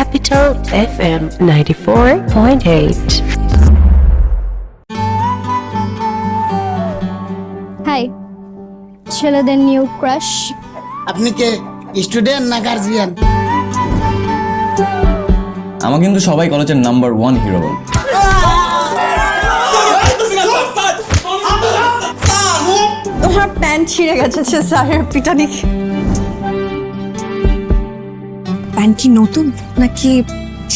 Capital FM 94.8. High, ছেলেদের new crush. আপনি কে student না গার্জিয়ান? আমাকে কিন্তু সবাই কলেজের নাম্বার 1 হিরো বলে। তোমার প্যান্ট ছিঁড়ে গেছে স্যারের পিটানি। প্যান্ট কি নতুন নাকি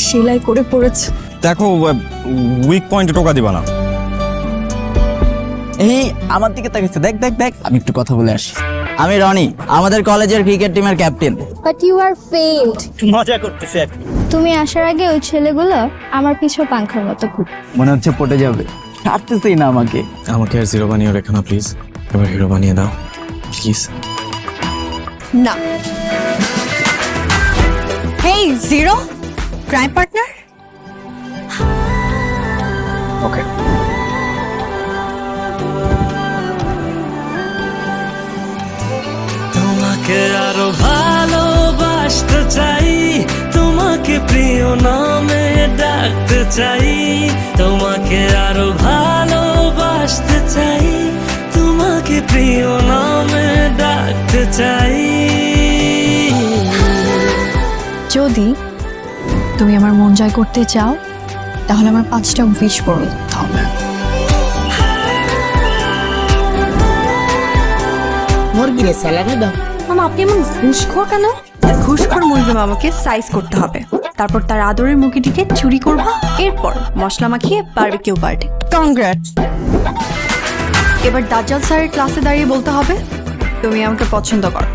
সেলাই করে পড়েছে? দেখো, উইক পয়েন্টে টোকা দিবা না। এই আমার দিকে তাকিয়েছে, দেখ দেখ দেখ। আমি একটু কথা বলে আসি। আমি রনি, আমাদের কলেজের ক্রিকেট টিমের captain. But you are failed. মজা করতেছে। তুমি আসার আগে ওই ছেলেগুলো আমার পিছু পাংখার মতো ঘুর। মনে হচ্ছে পটে যাবে, ছাড়তেছেই না আমাকে। আমাকে আর জিরো বানিয়ে রেখো না প্লিজ, এবার হিরো বানিয়ে দাও প্লিজ। না। হেই জিরো, ক্রাইম পার্টনার। ওকে, তোমাকে আরো ভালোবাসতে চাই, তোমাকে প্রিয় নামে ডাকতে চাই, তোমাকে আরো ভালোবাসতে চাই, তোমাকে প্রিয় নামে ডাকতে চাই। যদি তুমি আমার মন জয় করতে চাও তাহলে আমার 5টা উইশ পূরণ করতে হবে। মুরগিরে সালামে দাও। মামা, আপনি এমন ঘুষখোর কেন? ঘুষখোর মুরগি মামাকে সাইজ করতে হবে, তারপর তার আদরের মুরগিটিকে চুরি করবা, এরপর মশলা মাখিয়ে বারবিকিউ পার্টি। কংগ্রাটস। এবার দাজ্জাল স্যারের ক্লাসে দাঁড়িয়ে বলতে হবে তুমি আমাকে পছন্দ করো।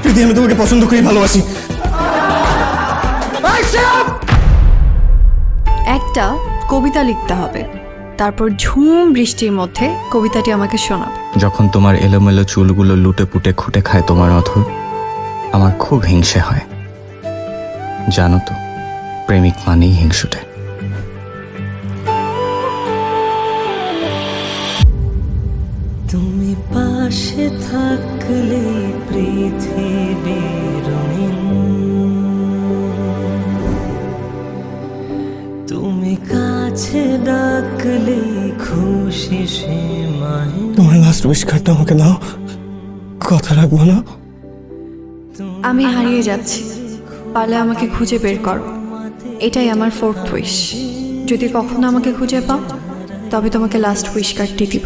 যদি আমি তোমাকে পছন্দ করি, ভালোবাসি। একটা কবিতা লিখতে হবে, তারপর ঝুম বৃষ্টির মধ্যে কবিতাটি আমাকে শোনাবে। যখন তোমার এলোমেলো চুলগুলো লুটে পুটে খুঁটে খায় তোমার অধর, আমার খুব হিংসে হয়। জানো তো, প্রেমিক মানেই হিংসুটে। তুমি পাশে থাকলে পৃথিবীর রঙিন, তুমি কাছে ডাকলে খুশি সীমায়। তোমার লাস্ট উইশ কার্ডটা আমাকে দাও, কথা রাখবো না। আমি হারিয়ে যাচ্ছি, পারলে আমাকে খুঁজে বের করো। এটাই আমার 4th উইশ। যদি কখনো আমাকে খুঁজে পাও তবে তোমাকে লাস্ট উইশ কার্ডটি দিব।